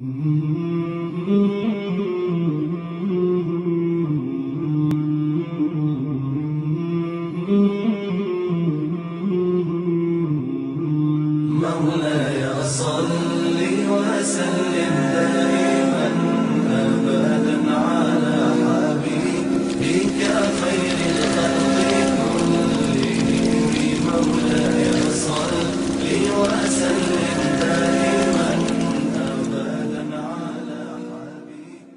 مولاي صل وسلم دائما أبدا على حبيبك خير الخلق كلهم. مولاي صل وسلم دائما أبدا على حبيبك.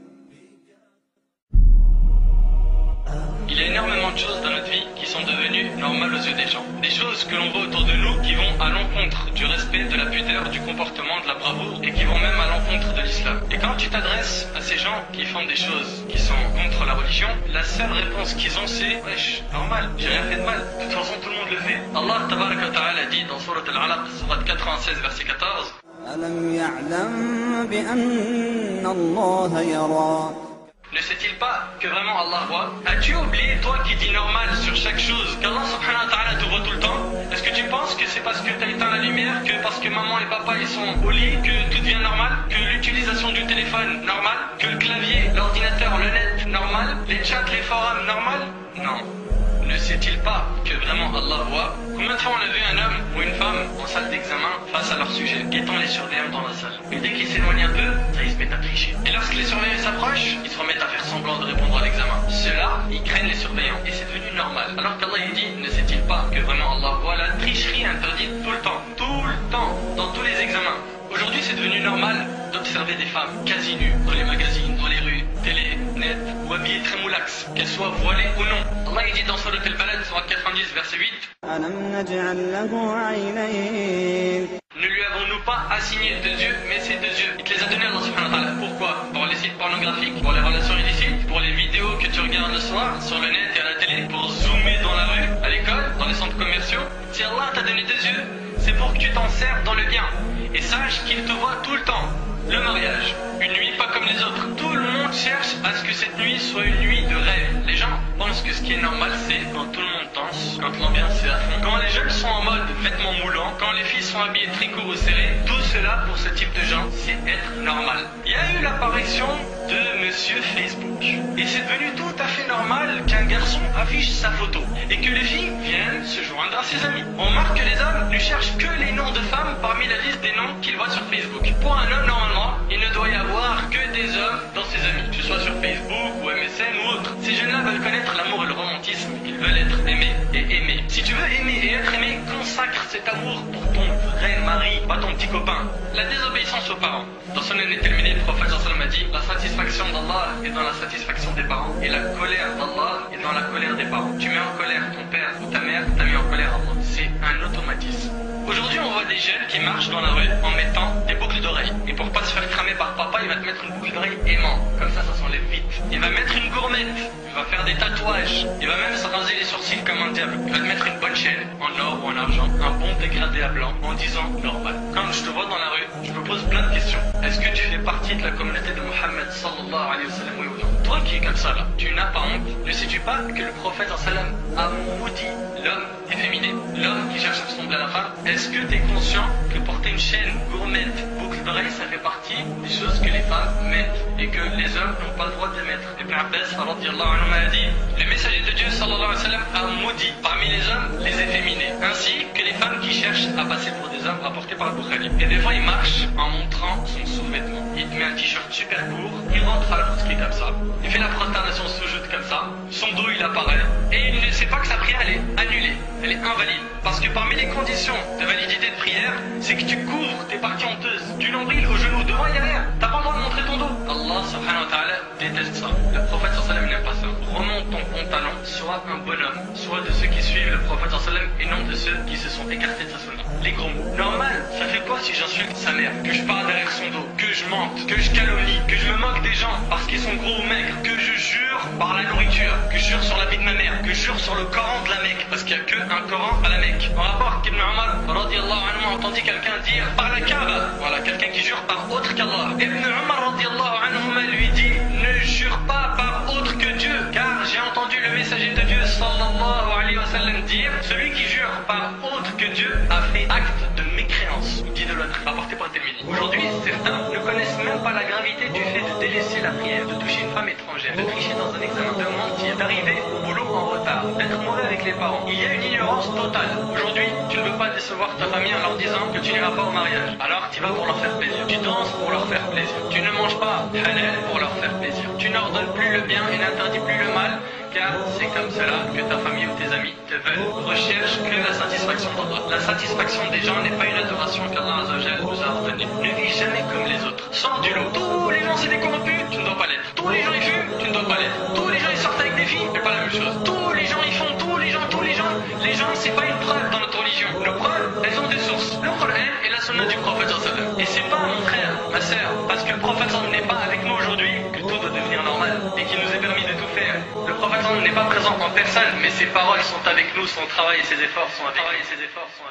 Il y a énormément de choses dans notre vie qui sont devenues normales aux yeux des gens. Des choses que l'on voit autour de nous qui vont à l'encontre du respect, de la pudeur, du comportement, de la bravoure et qui vont même à l'encontre de l'islam. Et quand tu t'adresses à ces gens qui font des choses qui sont contre la religion, la seule réponse qu'ils ont c'est « Wesh, normal, j'ai rien fait de mal, de toute façon tout le monde le fait ». Allah tabaraka wa ta'ala dit dans Surat Al-Alaq, Surat 96 verset 14 ألم يعلم بأن الله يرى. Ne sait-il pas que vraiment Allah voit? As-tu oublié, toi qui dis normal sur chaque chose, qu'Allah subhanahu wa ta'ala te voit tout le temps? Est-ce que tu penses que c'est parce que tu as éteint la lumière, que parce que maman et papa ils sont au lit, que tout devient normal? Que l'utilisation du téléphone, normal? Que le clavier, l'ordinateur, le net, normal? Les chats, les forums, normal? Non. Ne sait-il pas que vraiment Allah voit? Combien de fois on a vu un homme ou une femme en salle d'examen face à leur sujet, guettant les surveillants dans la salle? Et dès qu'ils s'éloignent un peu, ça ils se mettent à tricher. Et lorsque les surveillants s'approchent, ils se remettent à faire semblant de répondre à l'examen. Ceux-là, ils craignent les surveillants et c'est devenu normal. Alors qu'Allah il dit, ne sait-il pas que vraiment Allah voit la tricherie interdite tout le temps, dans tous les examens? Aujourd'hui c'est devenu normal d'observer des femmes quasi nues dans les magazines, dans les rues, télé, net, ou habillées très moulax, qu'elles soient voilées ou non. Allah il dit dans Surat Al-Balad, Surat 90 verset 8 ألم نجعل له عينين. Ne lui avons-nous pas assigné deux yeux, mais ces deux yeux, il te les a donnés Allah subhanahu wa ta'ala. Pourquoi? Pour les sites pornographiques, pour les relations illicites, pour les vidéos que tu regardes le soir sur le net et à la télé, pour zoomer dans la rue, à l'école, dans les centres commerciaux. Si Allah t'a donné deux yeux, c'est pour que tu t'en serves dans le bien. Et sache qu'il te voit tout le temps. Le mariage, une nuit pas comme les autres. Tout le monde cherche à ce que cette nuit soit une nuit de rêve. Les gens pensent que ce qui est normal c'est quand tout le monde danse, quand l'ambiance est à fond, quand les jeunes sont en mode vêtements moulants, quand les filles sont habillées très court ou serré. Tout cela pour ce type de gens c'est être normal. Il y a eu l'apparition de Monsieur Facebook. Et c'est devenu tout à fait normal qu'un garçon affiche sa photo et que les filles viennent se joindre à ses amis. On remarque que les hommes ne cherchent que les noms de femmes parmi la liste des noms qu'ils voient sur Facebook. Pour un homme normalement, il ne doit y avoir que des hommes dans ses amis, que ce soit sur Facebook ou MSN ou autre. Ces jeunes-là veulent connaître l'amour et le romantisme, ils veulent être aimés et aimés. Si tu veux aimer et être aimé, consacre cet amour pour ton vrai mari, pas ton petit copain. La désobéissance aux parents. Dans son année terminée, le prophète sallallahu alayhi wa sallam a dit, la satisfaction d'Allah est dans la satisfaction des parents et la colère d'Allah est dans la colère des parents. Tu mets en colère ton père ou ta mère, t'as mis en colère Allah. C'est un automatisme. Aujourd'hui, on voit des jeunes qui marchent dans la rue en mettant des boucles d'oreilles. Et pour pas se faire cramer par papa, il va te mettre une boucle d'oreille aimant. Comme ça s'enlève vite. Il va mettre une gourmette. Il va faire des tatouages. Il va même se raser les sourcils comme un diable. Il va te mettre une bonne chaîne, en or ou en argent, un bon dégradé à blanc, en disant normal. Quand je te vois dans la rue, je me pose plein de questions. Est-ce que tu fais partie de la communauté de Mohammed sallallahu alayhi wa sallam, oui ou non? Toi qui es comme ça là, tu n'as pas honte? Ne sais-tu pas que le prophète sallallahu alayhi wa sallam a maudit l'homme efféminé, l'homme qui cherche à ressembler à la femme? Est-ce que tu es conscient que porter une chaîne, gourmette, boucle d'oreille, ça fait partie des choses que les femmes mettent et que les hommes n'ont pas le droit de les mettre? Ibn Abbas radiyallahu anhu a dit, le messager de Dieu sallallahu alayhi wa sallam a maudit parmi les hommes les efféminés, ainsi que les femmes qui cherchent à passer pour des hommes rapportés par le Bukhari. Et des fois il marche en montrant son sous-vêtement. Il te met un t-shirt super court, il rentre à la mosquée comme ça, il fait la prosternation sous-joute comme ça, son dos il apparaît et il ne sait pas que sa prière elle est annulée, elle est invalide. Parce que parmi les conditions de validité de prière, c'est que tu couvres tes parties honteuses, du nombril au genou, devant et derrière. T'as pas le droit de montrer ton dos. Allah subhanahu wa ta'ala déteste ça. Le prophète sallallahu alayhi wa sallam n'aime pas ça. Remonte ton pantalon, sois un bonhomme, sois de ceux qui suivent le prophète sallallahu alayhi wa sallam et non de ceux qui se sont écartés de sa sunna. Les gros mots. Normal, ça fait quoi si j'insulte sa mère, que je parle derrière son dos, que je mente, que je calomnie, que je me moque des gens parce qu'ils sont gros ou maigres, que je jure par la nourriture, que je jure sur la vie de ma mère, que je jure sur le Coran de la Mecque, parce qu'il n'y a que un Coran à la Mecque. En rapport qu'Ibn Umar radiyallahu anhu a entendu quelqu'un dire par la Kaaba, voilà, quelqu'un qui jure par autre qu'Allah. Ibn Umar radiyallahu anhu lui dit, ne jure pas par autre que Dieu, car j'ai entendu le messager de Dieu sallallahu alayhi wa sallam dire, celui qui jure par autre que Dieu a fait acte de mécréance, dit de l'autre, rapporté par Tirmidhi. Aujourd'hui, certains ne connaissent même pas la délaisser la prière, de toucher une femme étrangère, de tricher dans un examen, de mentir, d'arriver au boulot en retard, d'être mauvais avec les parents. Il y a une ignorance totale. Aujourd'hui, tu ne veux pas décevoir ta famille en leur disant que tu n'iras pas au mariage. Alors tu vas pour leur faire plaisir. Tu danses pour leur faire plaisir. Tu ne manges pas halal pour leur faire plaisir. Tu n'ordonnes plus le bien et n'interdis plus le mal, car c'est comme cela que ta famille ou tes amis te veulent. Recherche que la satisfaction d'Allah. La satisfaction des gens n'est pas une adoration qu'Allah Azzawajal nous a ordonnée. Ne vis jamais comme les autres. Sors du lot. Tous les gens c'est des corrompus, tu ne dois pas l'être. Tous les gens ils fument, tu ne dois pas l'être. Tous les gens ils sortent avec des filles, c'est pas la même chose. Tous les gens ils font, les gens c'est pas une preuve dans notre religion. Nos preuves, elles ont des sources. Le Coran et la sunna du prophète sallallahu alayhi wa sallam. Et c'est pas mon frère, ma sœur, parce que le prophète sallallahu alayhi wa sallam n'est pas avec nous aujourd'hui que tout doit devenir normal et qu'il nous est permis de tout faire. Le prophète sallallahu alayhi wa sallam n'est pas présent en personne, mais ses paroles sont avec nous, son travail et ses efforts sont avec nous.